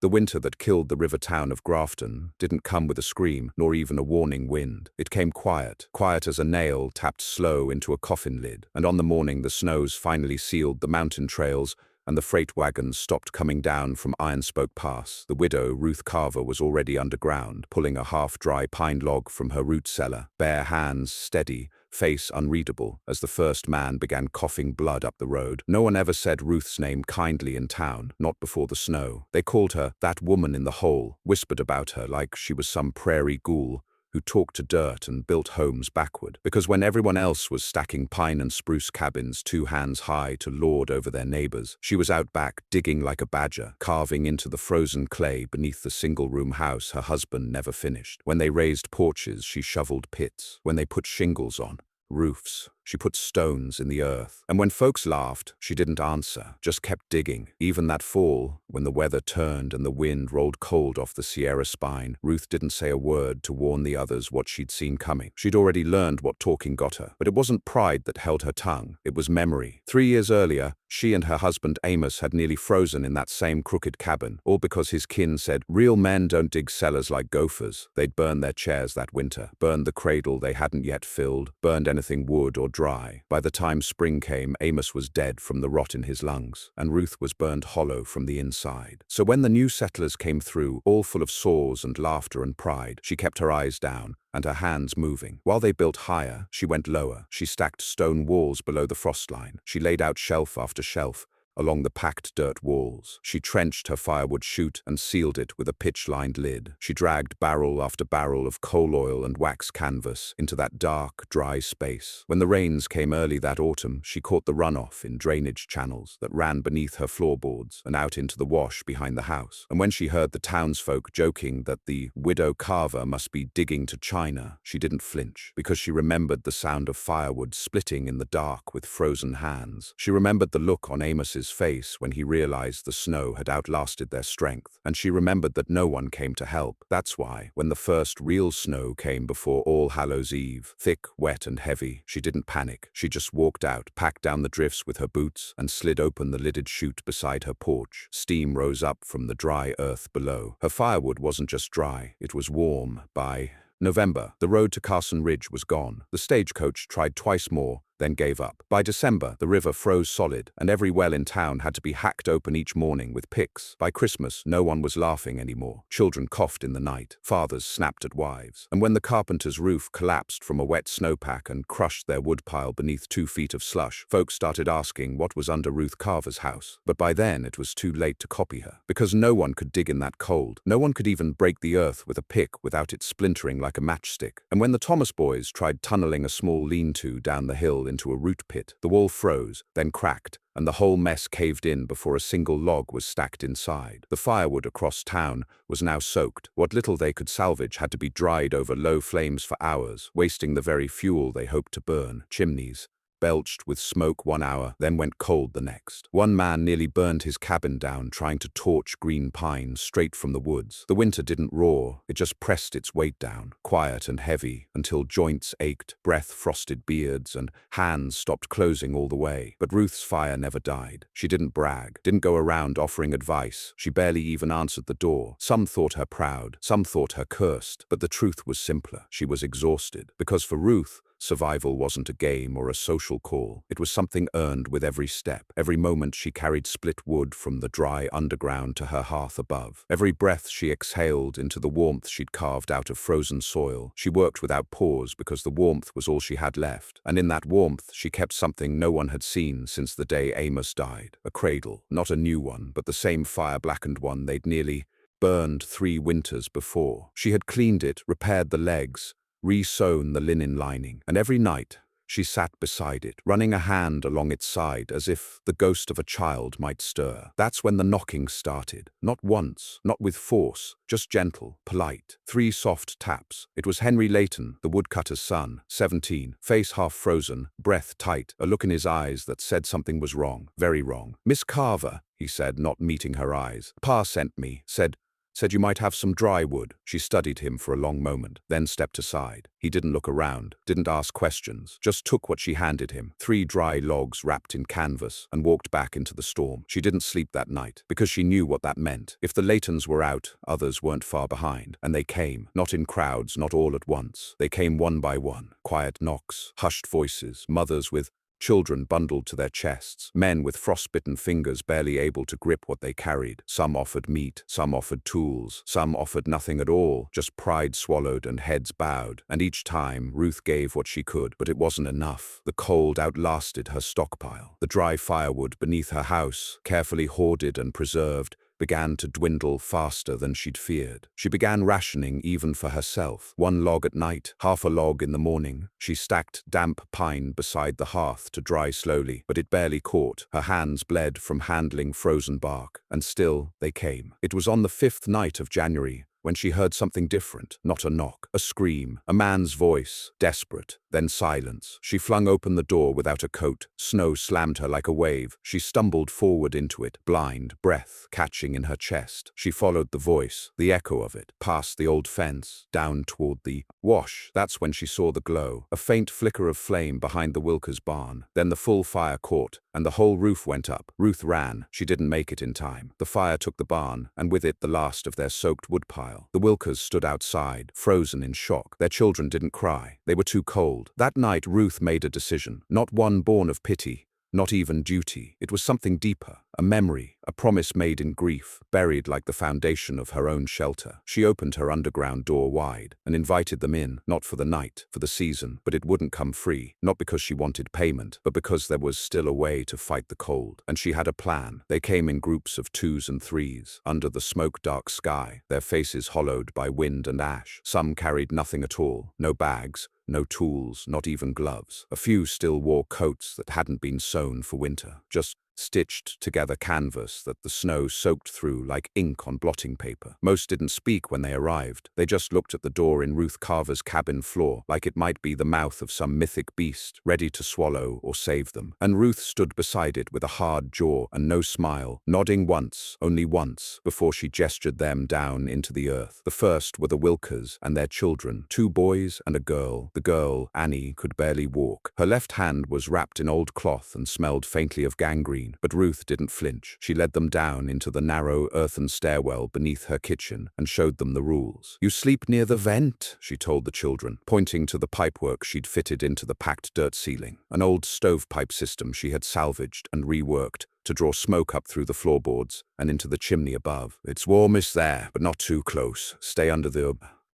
The winter that killed the river town of Grafton didn't come with a scream, nor even a warning wind. It came quiet, quiet as a nail tapped slow into a coffin lid. And on the morning the snows finally sealed the mountain trails, and the freight wagons stopped coming down from Iron-Spoke Pass. The widow, Ruth Carver, was already underground, pulling a half-dry pine log from her root cellar, bare hands steady, face unreadable, as the first man began coughing blood up the road. No one ever said Ruth's name kindly in town, not before the snow. They called her "that woman in the hole," whispered about her like she was some prairie ghoul who talked to dirt and built homes backward. Because when everyone else was stacking pine and spruce cabins 2 hands high to lord over their neighbors, she was out back digging like a badger, carving into the frozen clay beneath the single-room house her husband never finished. When they raised porches, she shoveled pits. When they put shingles on roofs, she put stones in the earth. And when folks laughed, she didn't answer, just kept digging. Even that fall, when the weather turned and the wind rolled cold off the Sierra spine, Ruth didn't say a word to warn the others what she'd seen coming. She'd already learned what talking got her. But it wasn't pride that held her tongue. It was memory. 3 years earlier, she and her husband Amos had nearly frozen in that same crooked cabin, all because his kin said, "Real men don't dig cellars like gophers." They'd burned their chairs that winter, burned the cradle they hadn't yet filled, burned anything wood or dry. By the time spring came, Amos was dead from the rot in his lungs, and Ruth was burned hollow from the inside. So when the new settlers came through, all full of sores and laughter and pride, she kept her eyes down and her hands moving. While they built higher, she went lower. She stacked stone walls below the frost line. She laid out shelf after shelf along the packed dirt walls. She trenched her firewood chute and sealed it with a pitch-lined lid. She dragged barrel after barrel of coal oil and wax canvas into that dark, dry space. When the rains came early that autumn, she caught the runoff in drainage channels that ran beneath her floorboards and out into the wash behind the house. And when she heard the townsfolk joking that the widow Carver must be digging to China, she didn't flinch, because she remembered the sound of firewood splitting in the dark with frozen hands. She remembered the look on Amos's face when he realized the snow had outlasted their strength, and she remembered that no one came to help. That's why, when the first real snow came before All Hallows Eve, thick, wet and heavy, she didn't panic. She just walked out, packed down the drifts with her boots, and slid open the lidded chute beside her porch. Steam rose up from the dry earth below. Her firewood wasn't just dry, it was warm. By November, the road to Carson Ridge was gone. The stagecoach tried twice more, then gave up. By December, the river froze solid, and every well in town had to be hacked open each morning with picks. By Christmas, no one was laughing anymore. Children coughed in the night. Fathers snapped at wives. And when the carpenter's roof collapsed from a wet snowpack and crushed their woodpile beneath 2 feet of slush, folks started asking what was under Ruth Carver's house. But by then, it was too late to copy her, because no one could dig in that cold. No one could even break the earth with a pick without it splintering like a matchstick. And when the Thomas boys tried tunneling a small lean-to down the hill into a root pit, the wall froze, then cracked, and the whole mess caved in before a single log was stacked inside. The firewood across town was now soaked. What little they could salvage had to be dried over low flames for hours, wasting the very fuel they hoped to burn. Chimneys belched with smoke 1 hour, then went cold the next. One man nearly burned his cabin down trying to torch green pine straight from the woods. The winter didn't roar, it just pressed its weight down, quiet and heavy, until joints ached, breath frosted beards, and hands stopped closing all the way. But Ruth's fire never died. She didn't brag, didn't go around offering advice. She barely even answered the door. Some thought her proud, some thought her cursed, but the truth was simpler. She was exhausted, because for Ruth, survival wasn't a game or a social call. It was something earned with every step. Every moment she carried split wood from the dry underground to her hearth above. Every breath she exhaled into the warmth she'd carved out of frozen soil. She worked without pause because the warmth was all she had left. And in that warmth, she kept something no one had seen since the day Amos died. A cradle. Not a new one, but the same fire-blackened one they'd nearly burned 3 winters before. She had cleaned it, repaired the legs, re-sewn the linen lining, and every night she sat beside it, running a hand along its side as if the ghost of a child might stir. That's when the knocking started. Not once, not with force, just gentle, polite. 3 soft taps. It was Henry Layton, the woodcutter's son, 17, face half frozen, breath tight, a look in his eyes that said something was wrong, very wrong. "Miss Carver," he said, not meeting her eyes. "Pa sent me, said Said you might have some dry wood. She studied him for a long moment, then stepped aside. He didn't look around, didn't ask questions, just took what she handed him, 3 dry logs wrapped in canvas, and walked back into the storm. She didn't sleep that night, because she knew what that meant. If the Laytons were out, others weren't far behind. And they came, not in crowds, not all at once. They came one by one. Quiet knocks, hushed voices, mothers with children bundled to their chests, men with frostbitten fingers barely able to grip what they carried. Some offered meat, some offered tools, some offered nothing at all, just pride swallowed and heads bowed. And each time, Ruth gave what she could, but it wasn't enough. The cold outlasted her stockpile. The dry firewood beneath her house, carefully hoarded and preserved, began to dwindle faster than she'd feared. She began rationing even for herself. 1 log at night, half a log in the morning. She stacked damp pine beside the hearth to dry slowly, but it barely caught. Her hands bled from handling frozen bark, and still they came. It was on the 5th night of January when she heard something different. Not a knock, a scream, a man's voice, desperate, then silence. She flung open the door without a coat. Snow slammed her like a wave. She stumbled forward into it, blind, breath catching in her chest. She followed the voice, the echo of it, past the old fence, down toward the wash. That's when she saw the glow, a faint flicker of flame behind the Wilkers' barn. Then the full fire caught, and the whole roof went up. Ruth ran. She didn't make it in time. The fire took the barn, and with it the last of their soaked woodpile. The Wilkers stood outside, frozen in shock. Their children didn't cry. They were too cold. That night Ruth made a decision, not one born of pity, not even duty. It was something deeper, a memory, a promise made in grief, buried like the foundation of her own shelter. She opened her underground door wide and invited them in, not for the night, for the season, but it wouldn't come free, not because she wanted payment, but because there was still a way to fight the cold. And she had a plan. They came in groups of 2s and 3s, under the smoke-dark sky, their faces hollowed by wind and ash. Some carried nothing at all, no bags, no tools, not even gloves. A few still wore coats that hadn't been sewn for winter, just stitched together canvas that the snow soaked through like ink on blotting paper. Most didn't speak when they arrived. They just looked at the door in Ruth Carver's cabin floor like it might be the mouth of some mythic beast, ready to swallow or save them. And Ruth stood beside it with a hard jaw and no smile, nodding once, only once, before she gestured them down into the earth. The first were the Wilkers and their children, 2 boys and a girl. The girl, Annie, could barely walk. Her left hand was wrapped in old cloth and smelled faintly of gangrene. But Ruth didn't flinch. She led them down into the narrow earthen stairwell beneath her kitchen and showed them the rules. "You sleep near the vent," she told the children, pointing to the pipework she'd fitted into the packed dirt ceiling, an old stovepipe system she had salvaged and reworked to draw smoke up through the floorboards and into the chimney above. "It's warmest there, but not too close. Stay under the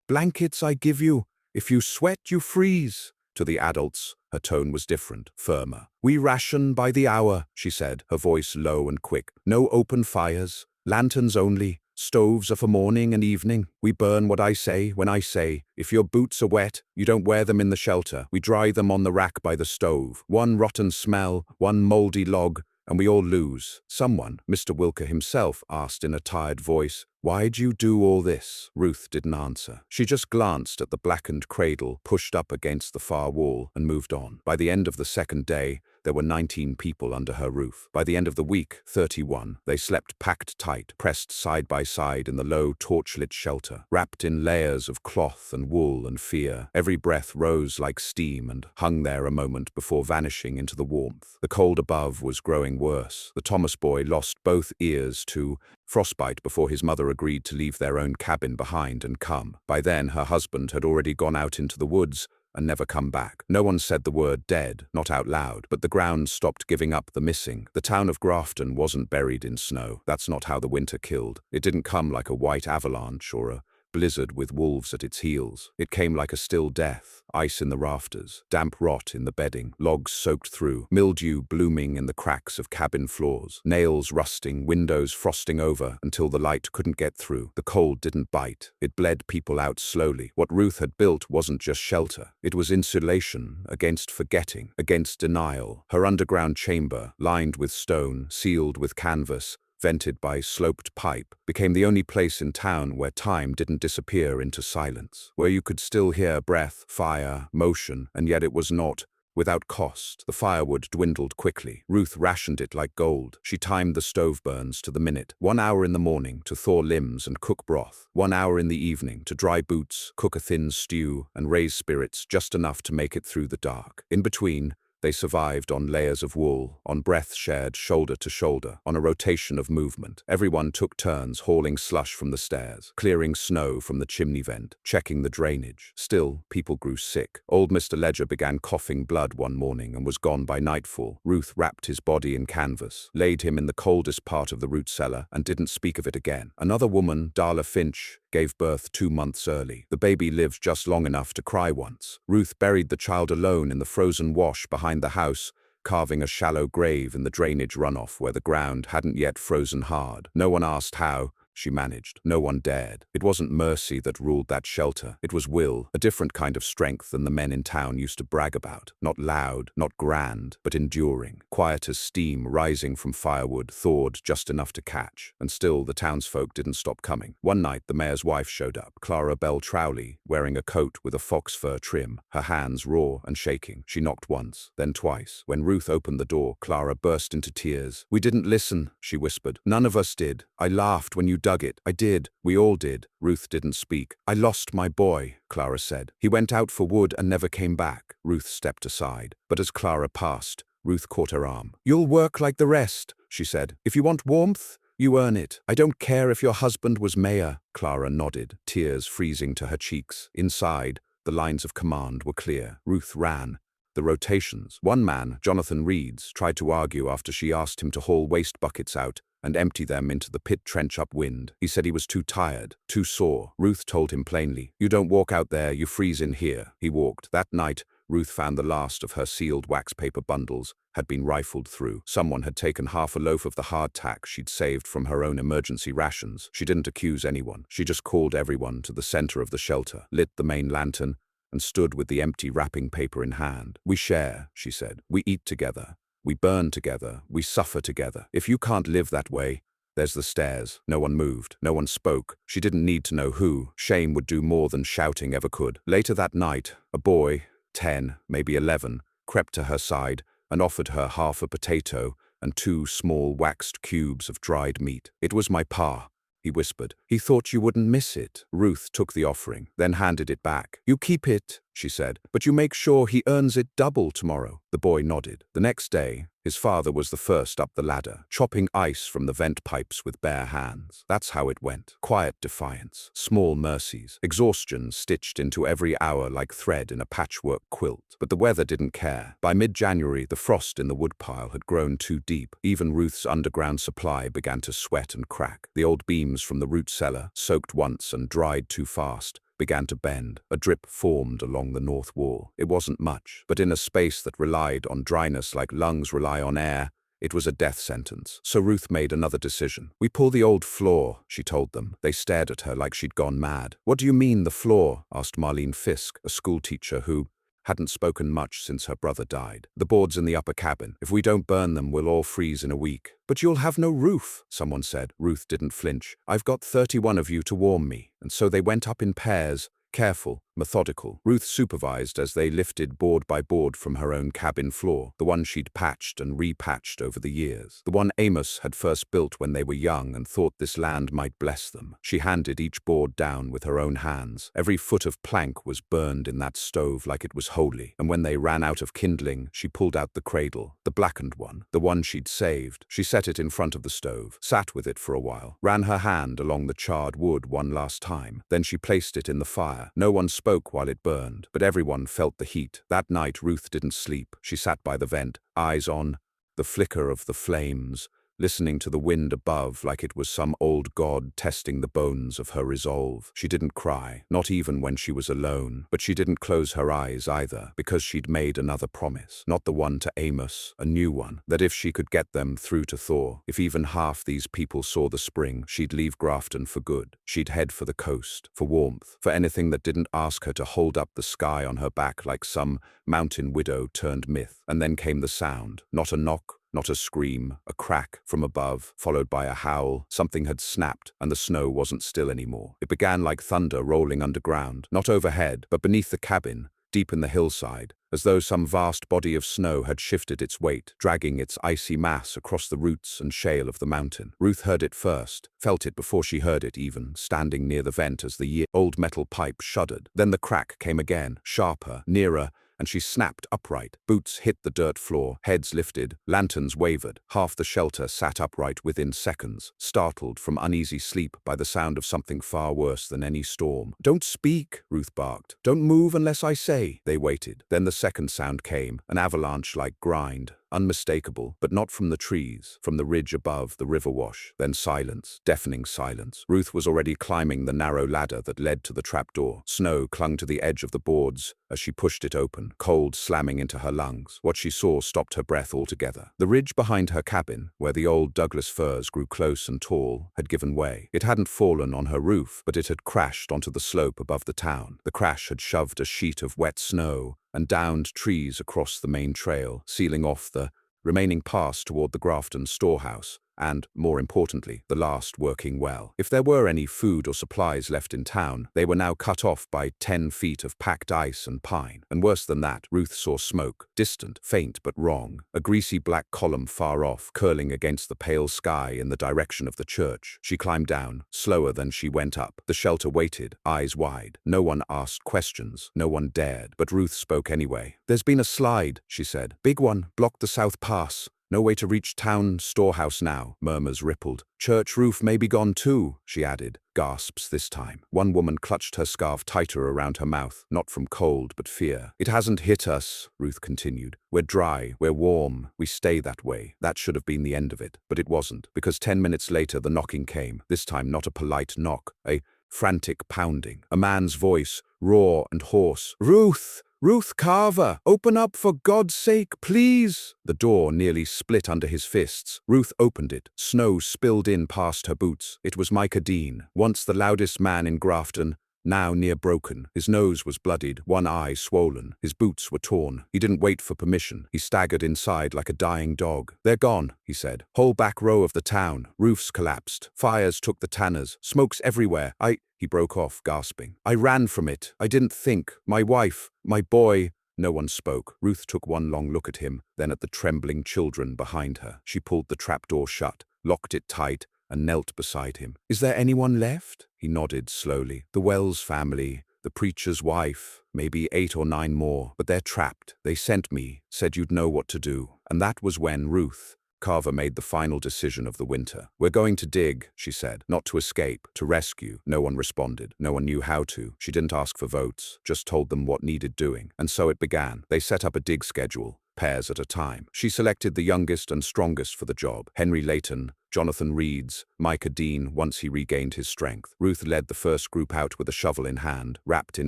blankets I give you. If you sweat, you freeze." To the adults, her tone was different, firmer. "We ration by the hour," she said, her voice low and quick. "No open fires, lanterns only. Stoves are for morning and evening. We burn what I say when I say. If your boots are wet, you don't wear them in the shelter. We dry them on the rack by the stove. One rotten smell, one moldy log, and we all lose." Someone, Mr. Wilker himself, asked in a tired voice, "Why'd you do all this?" Ruth didn't answer. She just glanced at the blackened cradle pushed up against the far wall and moved on. By the end of the second day, there were 19 people under her roof. By the end of the week, 31. They slept packed tight, pressed side by side in the low, torchlit shelter, wrapped in layers of cloth and wool and fear. Every breath rose like steam and hung there a moment before vanishing into the warmth. The cold above was growing worse. The Thomas boy lost both ears to frostbite before his mother agreed to leave their own cabin behind and come. By then, her husband had already gone out into the woods and never come back. No one said the word dead, not out loud, but the ground stopped giving up the missing. The town of Grafton wasn't buried in snow. That's not how the winter killed. It didn't come like a white avalanche or a blizzard with wolves at its heels. It came like a still death, ice in the rafters, damp rot in the bedding, logs soaked through, mildew blooming in the cracks of cabin floors, nails rusting, windows frosting over until the light couldn't get through. The cold didn't bite. It bled people out slowly. What Ruth had built wasn't just shelter. It was insulation against forgetting, against denial. Her underground chamber, lined with stone, sealed with canvas, vented by sloped pipe, became the only place in town where time didn't disappear into silence, where you could still hear breath, fire, motion, and yet it was not without cost. The firewood dwindled quickly. Ruth rationed it like gold. She timed the stove burns to the minute. 1 hour in the morning to thaw limbs and cook broth. 1 hour in the evening to dry boots, cook a thin stew, and raise spirits just enough to make it through the dark. In between, they survived on layers of wool, on breath shared shoulder to shoulder, on a rotation of movement. Everyone took turns hauling slush from the stairs, clearing snow from the chimney vent, checking the drainage. Still, people grew sick. Old Mr. Ledger began coughing blood one morning and was gone by nightfall. Ruth wrapped his body in canvas, laid him in the coldest part of the root cellar, and didn't speak of it again. Another woman, Darla Finch, gave birth 2 months early. The baby lived just long enough to cry once. Ruth buried the child alone in the frozen wash behind the house, carving a shallow grave in the drainage runoff where the ground hadn't yet frozen hard. No one asked how. She managed. No one dared. It wasn't mercy that ruled that shelter. It was will, a different kind of strength than the men in town used to brag about. Not loud, not grand, but enduring. Quiet as steam rising from firewood, thawed just enough to catch. And still, the townsfolk didn't stop coming. One night, the mayor's wife showed up, Clara Bell Trowley, wearing a coat with a fox fur trim, her hands raw and shaking. She knocked once, then twice. When Ruth opened the door, Clara burst into tears. "We didn't listen," she whispered. "None of us did. I laughed when you dug it. I did. We all did." Ruth didn't speak. "I lost my boy," Clara said. "He went out for wood and never came back." Ruth stepped aside. But as Clara passed, Ruth caught her arm. "You'll work like the rest," she said. "If you want warmth, you earn it. I don't care if your husband was mayor." Clara nodded, tears freezing to her cheeks. Inside, the lines of command were clear. Ruth ran. The rotations. One man, Jonathan Reeds, tried to argue after she asked him to haul waste buckets out and empty them into the pit trench upwind. He said he was too tired, too sore. Ruth told him plainly, "You don't walk out there, you freeze in here." He walked. That night, Ruth found the last of her sealed wax paper bundles had been rifled through. Someone had taken half a loaf of the hardtack she'd saved from her own emergency rations. She didn't accuse anyone. She just called everyone to the center of the shelter, lit the main lantern, and stood with the empty wrapping paper in hand. "We share," she said. "We eat together. We burn together. We suffer together. If you can't live that way, there's the stairs." No one moved. No one spoke. She didn't need to know who. Shame would do more than shouting ever could. Later that night, a boy, 10, maybe 11, crept to her side and offered her half a potato and 2 small waxed cubes of dried meat. "It was my pa," he whispered. "He thought you wouldn't miss it." Ruth took the offering, then handed it back. "You keep it," she said, "but you make sure he earns it double tomorrow." The boy nodded. The next day, his father was the first up the ladder, chopping ice from the vent pipes with bare hands. That's how it went. Quiet defiance, small mercies, exhaustion stitched into every hour like thread in a patchwork quilt. But the weather didn't care. By mid-January, the frost in the woodpile had grown too deep. Even Ruth's underground supply began to sweat and crack. The old beams from the root cellar, soaked once and dried too fast, began to bend. A drip formed along the north wall. It wasn't much, but in a space that relied on dryness like lungs rely on air, it was a death sentence. So Ruth made another decision. "We pull the old floor," she told them. They stared at her like she'd gone mad. "What do you mean, the floor?" asked Marlene Fisk, a schoolteacher who hadn't spoken much since her brother died. "The boards in the upper cabin. If we don't burn them, we'll all freeze in a week." "But you'll have no roof," someone said. Ruth didn't flinch. "I've got 31 of you to warm me." And so they went up in pairs, careful, methodical. Ruth supervised as they lifted board by board from her own cabin floor, the one she'd patched and repatched over the years, the one Amos had first built when they were young and thought this land might bless them. She handed each board down with her own hands. Every foot of plank was burned in that stove like it was holy, and when they ran out of kindling, she pulled out the cradle, the blackened one, the one she'd saved. She set it in front of the stove, sat with it for a while, ran her hand along the charred wood one last time. Then she placed it in the fire. No one spoke while it burned, but everyone felt the heat. That night Ruth didn't sleep. She sat by the vent, eyes on the flicker of the flames, listening to the wind above like it was some old god testing the bones of her resolve. She didn't cry, not even when she was alone, but she didn't close her eyes either, because she'd made another promise. Not the one to Amos, a new one, that if she could get them through to Thaw, if even half these people saw the spring, she'd leave Grafton for good. She'd head for the coast, for warmth, for anything that didn't ask her to hold up the sky on her back like some mountain widow turned myth. And then came the sound, not a knock, not a scream, a crack from above, followed by a howl. Something had snapped, and the snow wasn't still anymore. It began like thunder rolling underground, not overhead, but beneath the cabin, deep in the hillside, as though some vast body of snow had shifted its weight, dragging its icy mass across the roots and shale of the mountain. Ruth heard it first, felt it before she heard it even, standing near the vent as the old metal pipe shuddered. Then the crack came again, sharper, nearer, and she snapped upright. Boots hit the dirt floor, heads lifted, lanterns wavered. Half the shelter sat upright within seconds, startled from uneasy sleep by the sound of something far worse than any storm. "Don't speak," Ruth barked. "Don't move unless I say." They waited. Then the second sound came, an avalanche-like grind. Unmistakable, but not from the trees, from the ridge above the river wash. Then silence, deafening silence. Ruth was already climbing the narrow ladder that led to the trapdoor. Snow clung to the edge of the boards as she pushed it open, cold slamming into her lungs. What she saw stopped her breath altogether. The ridge behind her cabin, where the old Douglas firs grew close and tall, had given way. It hadn't fallen on her roof, but it had crashed onto the slope above the town. The crash had shoved a sheet of wet snow and downed trees across the main trail, sealing off the remaining pass toward the Grafton storehouse, and, more importantly, the last working well. If there were any food or supplies left in town, they were now cut off by 10 feet of packed ice and pine. And worse than that, Ruth saw smoke, distant, faint but wrong, a greasy black column far off, curling against the pale sky in the direction of the church. She climbed down, slower than she went up. The shelter waited, eyes wide. No one asked questions, no one dared, but Ruth spoke anyway. "There's been a slide," she said. "Big one, blocked the south pass. No way to reach town storehouse now." Murmurs rippled. "Church roof may be gone too," she added. Gasps this time. One woman clutched her scarf tighter around her mouth, not from cold but fear. "It hasn't hit us," Ruth continued. "We're dry, we're warm, we stay that way." That should have been the end of it, but it wasn't, because 10 minutes later the knocking came, this time not a polite knock, a frantic pounding. A man's voice, raw and hoarse. "Ruth! Ruth Carver! Open up for God's sake, please!" The door nearly split under his fists. Ruth opened it. Snow spilled in past her boots. It was Micah Dean, once the loudest man in Grafton, now near broken. His nose was bloodied, one eye swollen. His boots were torn. He didn't wait for permission. He staggered inside like a dying dog. "They're gone," he said. "Whole back row of the town. Roofs collapsed. Fires took the tanners. Smoke's everywhere. He broke off, gasping. "I ran from it. I didn't think. My wife, my boy." No one spoke. Ruth took one long look at him, then at the trembling children behind her. She pulled the trapdoor shut, locked it tight, and knelt beside him. "Is there anyone left?" He nodded slowly. "The Wells family, the preacher's wife, maybe 8 or 9 more, but they're trapped. They sent me, said you'd know what to do." And that was when Ruth Carver made the final decision of the winter. "We're going to dig," she said, "not to escape, to rescue." No one responded. No one knew how to. She didn't ask for votes, just told them what needed doing. And so it began. They set up a dig schedule, pairs at a time. She selected the youngest and strongest for the job. Henry Layton, Jonathan Reeds, Micah Dean, once he regained his strength. Ruth led the first group out with a shovel in hand, wrapped in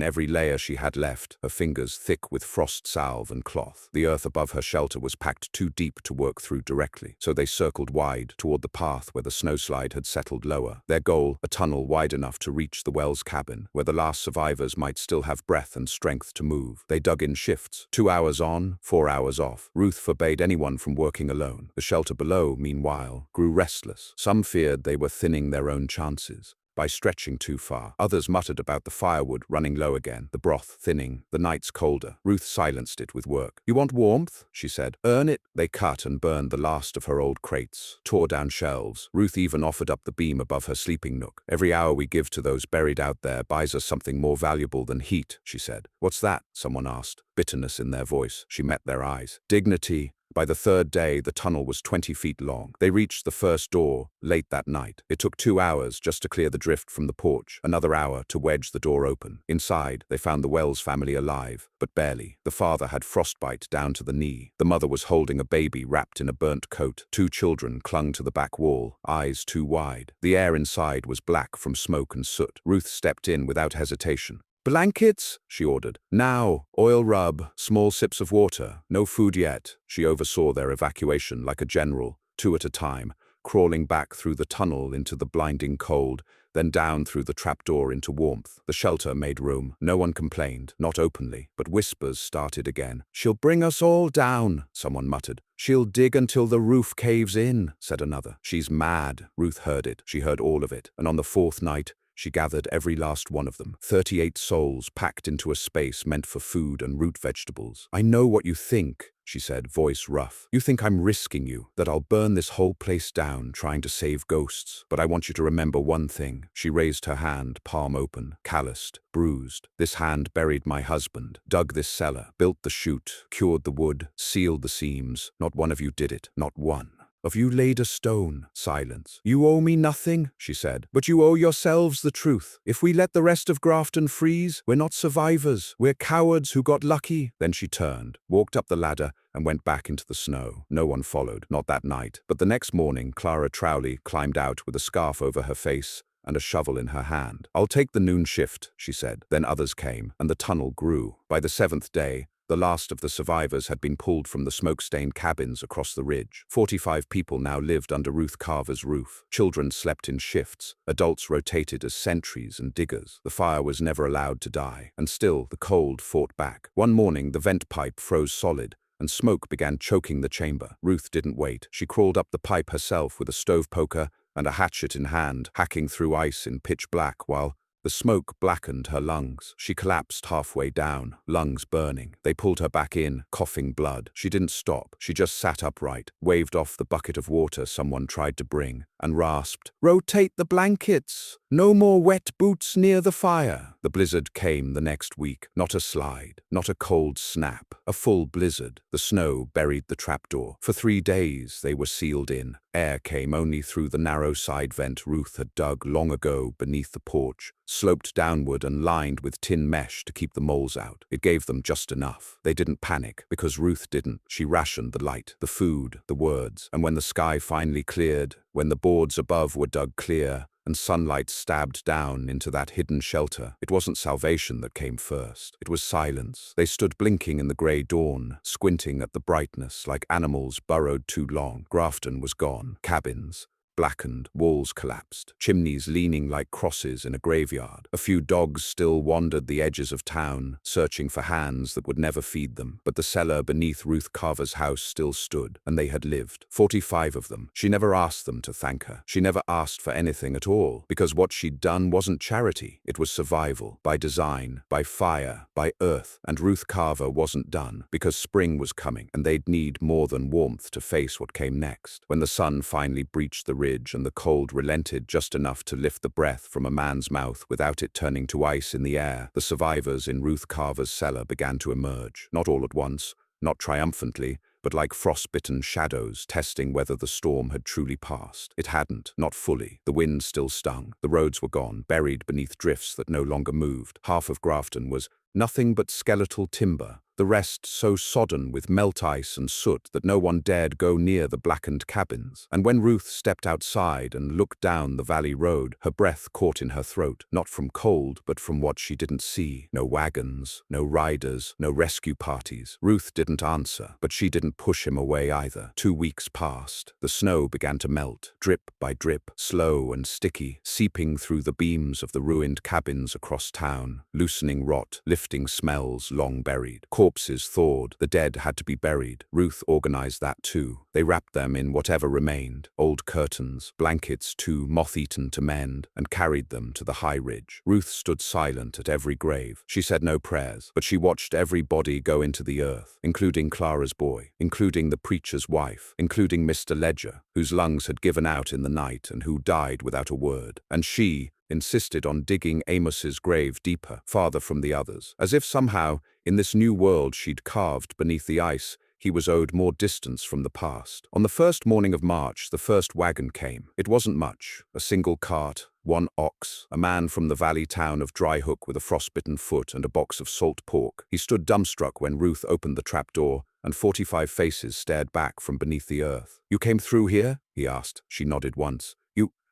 every layer she had left, her fingers thick with frost salve and cloth. The earth above her shelter was packed too deep to work through directly, so they circled wide toward the path where the snowslide had settled lower. Their goal, a tunnel wide enough to reach the Wells cabin, where the last survivors might still have breath and strength to move. They dug in shifts, 2 hours on, 4 hours off. Ruth forbade anyone from working alone. The shelter below, meanwhile, grew restless. Some feared they were thinning their own chances by stretching too far. Others muttered about the firewood running low again, the broth thinning, the nights colder. Ruth silenced it with work. "You want warmth?" she said. "Earn it." They cut and burned the last of her old crates, tore down shelves. Ruth even offered up the beam above her sleeping nook. "Every hour we give to those buried out there buys us something more valuable than heat," she said. "What's that?" someone asked, bitterness in their voice. She met their eyes. "Dignity." By the third day, the tunnel was 20 feet long. They reached the first door late that night. It took 2 hours just to clear the drift from the porch, another hour to wedge the door open. Inside, they found the Wells family alive, but barely. The father had frostbite down to the knee. The mother was holding a baby wrapped in a burnt coat. 2 children clung to the back wall, eyes too wide. The air inside was black from smoke and soot. Ruth stepped in without hesitation. "Blankets," she ordered. "Now, oil rub, small sips of water, no food yet." She oversaw their evacuation like a general, 2 at a time, crawling back through the tunnel into the blinding cold, then down through the trapdoor into warmth. The shelter made room. No one complained, not openly, but whispers started again. "She'll bring us all down," someone muttered. "She'll dig until the roof caves in," said another. "She's mad." Ruth heard it. She heard all of it. And on the 4th night, She gathered every last one of them, 38 souls packed into a space meant for food and root vegetables. "I know what you think," she said, voice rough. "You think I'm risking you, that I'll burn this whole place down trying to save ghosts. But I want you to remember one thing." She raised her hand, palm open, calloused, bruised. "This hand buried my husband, dug this cellar, built the chute, cured the wood, sealed the seams. Not one of you did it, not one of you laid a stone." Silence. "You owe me nothing," she said, "but you owe yourselves the truth. If we let the rest of Grafton freeze, we're not survivors. We're cowards who got lucky." Then she turned, walked up the ladder, and went back into the snow. No one followed, not that night. But the next morning, Clara Trowley climbed out with a scarf over her face and a shovel in her hand. "I'll take the noon shift," she said. Then others came, and the tunnel grew. By the 7th day, the last of the survivors had been pulled from the smoke-stained cabins across the ridge. 45 people now lived under Ruth Carver's roof. Children slept in shifts. Adults rotated as sentries and diggers. The fire was never allowed to die, and still the cold fought back. One morning, the vent pipe froze solid, and smoke began choking the chamber. Ruth didn't wait. She crawled up the pipe herself with a stove poker and a hatchet in hand, hacking through ice in pitch black while the smoke blackened her lungs. She collapsed halfway down, lungs burning. They pulled her back in, coughing blood. She didn't stop. She just sat upright, waved off the bucket of water someone tried to bring, and rasped, "Rotate the blankets! No more wet boots near the fire." The blizzard came the next week. Not a slide, not a cold snap, a full blizzard. The snow buried the trapdoor. For 3 days they were sealed in. Air came only through the narrow side vent Ruth had dug long ago beneath the porch, sloped downward and lined with tin mesh to keep the moles out. It gave them just enough. They didn't panic, because Ruth didn't. She rationed the light, the food, the words. And when the sky finally cleared, when the boards above were dug clear, and sunlight stabbed down into that hidden shelter, it wasn't salvation that came first. It was silence. They stood blinking in the grey dawn, squinting at the brightness like animals burrowed too long. Grafton was gone. Cabins blackened, walls collapsed, chimneys leaning like crosses in a graveyard. A few dogs still wandered the edges of town, searching for hands that would never feed them. But the cellar beneath Ruth Carver's house still stood, and they had lived. 45 of them. She never asked them to thank her. She never asked for anything at all, because what she'd done wasn't charity. It was survival, by design, by fire, by earth. And Ruth Carver wasn't done, because spring was coming, and they'd need more than warmth to face what came next. When the sun finally breached the ridge and the cold relented just enough to lift the breath from a man's mouth without it turning to ice in the air, the survivors in Ruth Carver's cellar began to emerge. Not all at once, not triumphantly, but like frostbitten shadows testing whether the storm had truly passed. It hadn't, not fully. The wind still stung. The roads were gone, buried beneath drifts that no longer moved. Half of Grafton was nothing but skeletal timber, the rest so sodden with melt ice and soot that no one dared go near the blackened cabins. And when Ruth stepped outside and looked down the valley road, her breath caught in her throat, not from cold, but from what she didn't see. No wagons, no riders, no rescue parties. Ruth didn't answer, but she didn't push him away either. 2 weeks passed. The snow began to melt, drip by drip, slow and sticky, seeping through the beams of the ruined cabins across town, loosening rot, lifting smells long buried. Corpses thawed. The dead had to be buried. Ruth organized that too. They wrapped them in whatever remained, old curtains, blankets too moth-eaten to mend, and carried them to the high ridge. Ruth stood silent at every grave. She said no prayers, but she watched every body go into the earth, including Clara's boy, including the preacher's wife, including Mr. Ledger, whose lungs had given out in the night and who died without a word. And she insisted on digging Amos's grave deeper, farther from the others, as if somehow, in this new world she'd carved beneath the ice, he was owed more distance from the past. On the first morning of March, the first wagon came. It wasn't much. A single cart, 1 ox, a man from the valley town of Dryhook with a frostbitten foot and a box of salt pork. He stood dumbstruck when Ruth opened the trapdoor, and 45 faces stared back from beneath the earth. "You came through here?" he asked. She nodded once.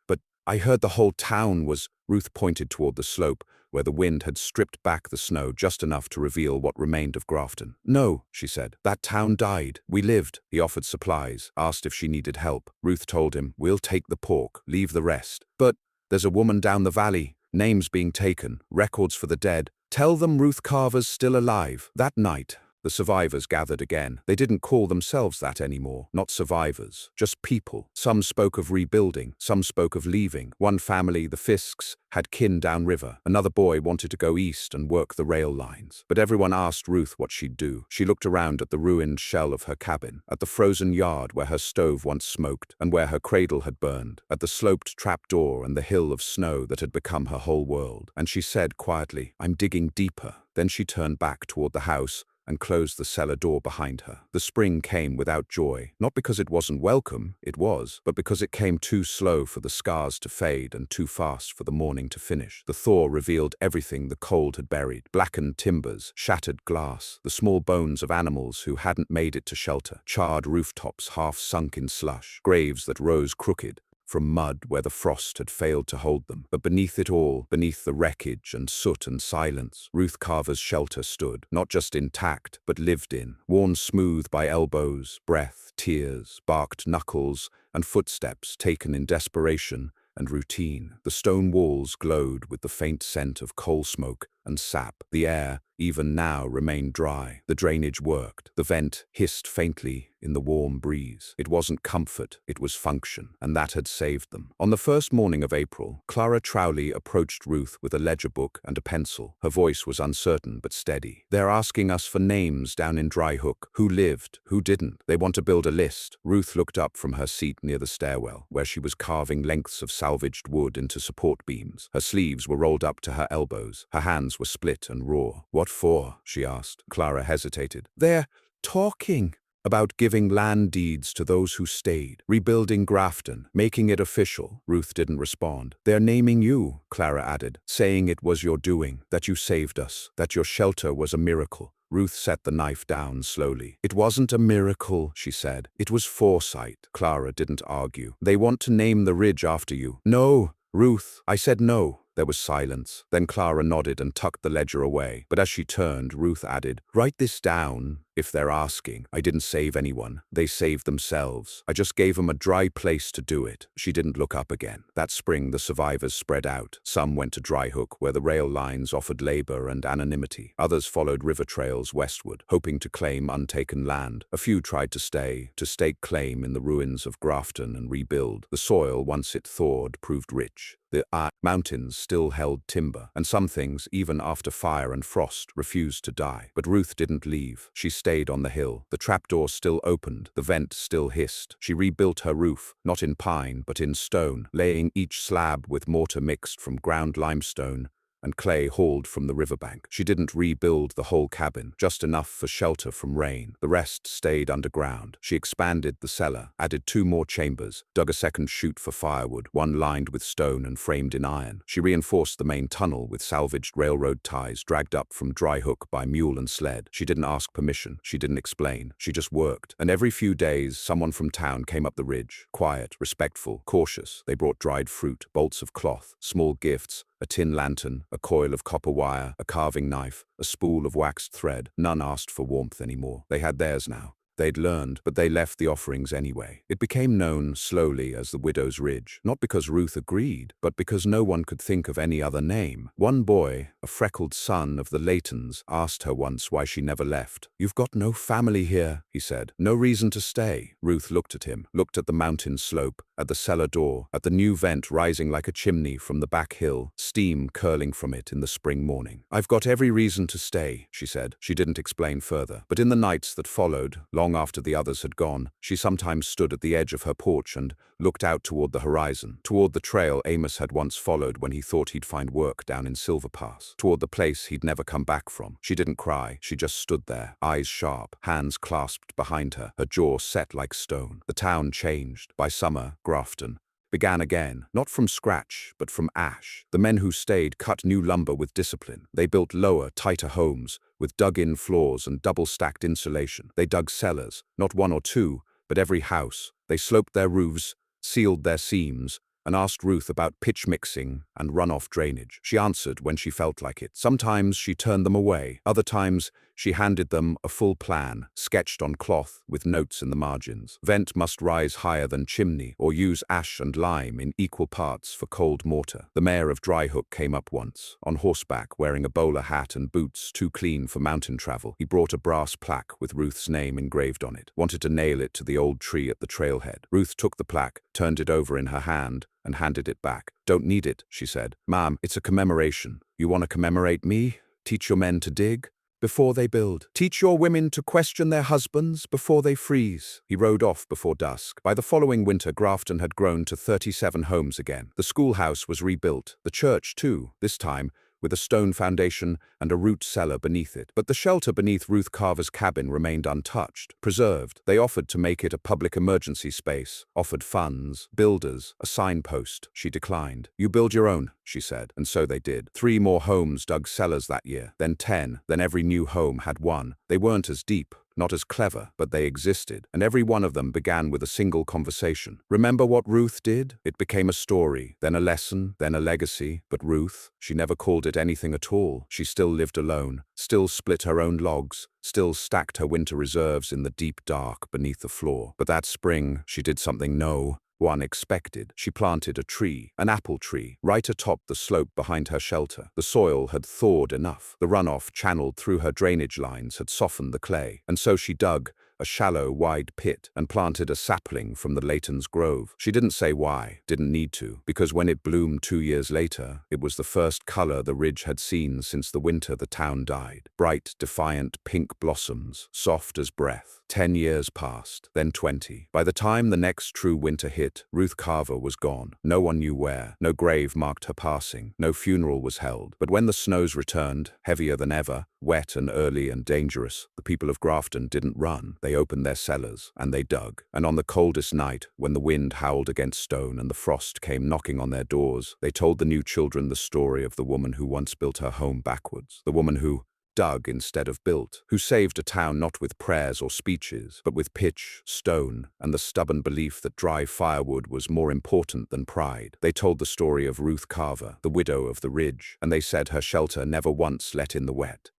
But I heard the whole town was—" Ruth pointed toward the slope, where the wind had stripped back the snow just enough to reveal what remained of Grafton. "No," she said. "That town died. We lived." He offered supplies, asked if she needed help. Ruth told him, "We'll take the pork, leave the rest. But there's a woman down the valley. Names being taken, records for the dead. Tell them Ruth Carver's still alive." That night, The survivors gathered again. They didn't call themselves that anymore. Not survivors, just people. Some spoke of rebuilding, some spoke of leaving. One family, the Fisks, had kin downriver. Another boy wanted to go east and work the rail lines. But everyone asked Ruth what she'd do. She looked around at the ruined shell of her cabin, at the frozen yard where her stove once smoked and where her cradle had burned, at the sloped trapdoor and the hill of snow that had become her whole world. And she said quietly, "I'm digging deeper." Then she turned back toward the house and closed the cellar door behind her. The spring came without joy, not because it wasn't welcome, it was, but because it came too slow for the scars to fade and too fast for the morning to finish. The thaw revealed everything the cold had buried: blackened timbers, shattered glass, the small bones of animals who hadn't made it to shelter, charred rooftops half sunk in slush, graves that rose crooked from mud where the frost had failed to hold them. But beneath it all, beneath the wreckage and soot and silence, Ruth Carver's shelter stood, not just intact, but lived in, worn smooth by elbows, breath, tears, barked knuckles, and footsteps taken in desperation and routine. The stone walls glowed with the faint scent of coal smoke and sap. The air, even now, remained dry. The drainage worked. The vent hissed faintly in the warm breeze. It wasn't comfort, it was function, and that had saved them. On the first morning of April, Clara Trowley approached Ruth with a ledger book and a pencil. Her voice was uncertain but steady. "They're asking us for names down in Dry Hook. Who lived, who didn't. They want to build a list." Ruth looked up from her seat near the stairwell, where she was carving lengths of salvaged wood into support beams. Her sleeves were rolled up to her elbows. Her hands were split and raw. "What for?" she asked. Clara hesitated. "They're talking about giving land deeds to those who stayed, rebuilding Grafton, making it official." Ruth didn't respond. "They're naming you," Clara added, "saying it was your doing, that you saved us, that your shelter was a miracle." Ruth set the knife down slowly. "It wasn't a miracle," she said. "It was foresight." Clara didn't argue. "They want to name the ridge after you." "No, Ruth." "I said no." There was silence. Then Clara nodded and tucked the ledger away. But as she turned, Ruth added, "Write this down if they're asking. I didn't save anyone. They saved themselves. I just gave them a dry place to do it." She didn't look up again. That spring, the survivors spread out. Some went to Dry Hook, where the rail lines offered labor and anonymity. Others followed river trails westward, hoping to claim untaken land. A few tried to stake claim in the ruins of Grafton and rebuild. The soil, once it thawed, proved rich. The mountains still held timber, and some things, even after fire and frost, refused to die. But Ruth didn't leave. She stayed on the hill. The trapdoor still opened, the vent still hissed. She rebuilt her roof, not in pine, but in stone, laying each slab with mortar mixed from ground limestone and clay hauled from the riverbank. She didn't rebuild the whole cabin, just enough for shelter from rain. The rest stayed underground. She expanded the cellar, added 2 more chambers, dug a second chute for firewood, one lined with stone and framed in iron. She reinforced the main tunnel with salvaged railroad ties dragged up from Dry Hook by mule and sled. She didn't ask permission. She didn't explain. She just worked. And every few days, someone from town came up the ridge. Quiet, respectful, cautious. They brought dried fruit, bolts of cloth, small gifts, a tin lantern, a coil of copper wire, a carving knife, a spool of waxed thread. None asked for warmth anymore. They had theirs now. They'd learned, but they left the offerings anyway. It became known slowly as the Widow's Ridge, not because Ruth agreed, but because no one could think of any other name. One boy, a freckled son of the Laytons, asked her once why she never left. "You've got no family here," he said. "No reason to stay." Ruth looked at him, looked at the mountain slope, at the cellar door, at the new vent rising like a chimney from the back hill, steam curling from it in the spring morning. "I've got every reason to stay," she said. She didn't explain further. But in the nights that followed, long after the others had gone, she sometimes stood at the edge of her porch and looked out toward the horizon, toward the trail Amos had once followed when he thought he'd find work down in Silver Pass, toward the place he'd never come back from. She didn't cry. She just stood there, eyes sharp, hands clasped behind her, her jaw set like stone. The town changed. By summer, Grafton began again, not from scratch, but from ash. The men who stayed cut new lumber with discipline. They built lower, tighter homes, with dug-in floors and double-stacked insulation. They dug cellars, not 1 or 2, but every house. They sloped their roofs, sealed their seams, and asked Ruth about pitch mixing and runoff drainage. She answered when she felt like it. Sometimes she turned them away. Other times She handed them a full plan, sketched on cloth with notes in the margins. Vent must rise higher than chimney, or use ash and lime in equal parts for cold mortar. The mayor of Dryhook came up once, on horseback, wearing a bowler hat and boots too clean for mountain travel. He brought a brass plaque with Ruth's name engraved on it, wanted to nail it to the old tree at the trailhead. Ruth took the plaque, turned it over in her hand, and handed it back. "Don't need it," she said. "Ma'am, it's a commemoration. You want to commemorate me? Teach your men to dig before they build. Teach your women to question their husbands before they freeze." He rode off before dusk. By the following winter, Grafton had grown to 37 homes again. The schoolhouse was rebuilt. The church, too, this time, with a stone foundation and a root cellar beneath it. But the shelter beneath Ruth Carver's cabin remained untouched, preserved. They offered to make it a public emergency space, offered funds, builders, a signpost. She declined. "You build your own," she said, and so they did. 3 more homes dug cellars that year, then 10, then every new home had one. They weren't as deep, not as clever, but they existed, and every one of them began with a single conversation. Remember what Ruth did? It became a story, then a lesson, then a legacy. But Ruth, she never called it anything at all. She still lived alone, still split her own logs, still stacked her winter reserves in the deep dark beneath the floor. But that spring, she did something no one expected. She planted a tree, an apple tree, right atop the slope behind her shelter. The soil had thawed enough. The runoff channeled through her drainage lines had softened the clay, and so she dug a shallow, wide pit and planted a sapling from the Layton's grove. She didn't say why, didn't need to, because when it bloomed 2 years later, it was the first color the ridge had seen since the winter the town died. Bright, defiant pink blossoms, soft as breath. 10 years passed, then 20. By the time the next true winter hit, Ruth Carver was gone. No one knew where. No grave marked her passing. No funeral was held. But when the snows returned, heavier than ever, wet and early and dangerous, the people of Grafton didn't run. They opened their cellars, and they dug. And on the coldest night, when the wind howled against stone and the frost came knocking on their doors, they told the new children the story of the woman who once built her home backwards. The woman who dug instead of built, who saved a town not with prayers or speeches, but with pitch, stone, and the stubborn belief that dry firewood was more important than pride. They told the story of Ruth Carver, the widow of the ridge, and they said her shelter never once let in the wet.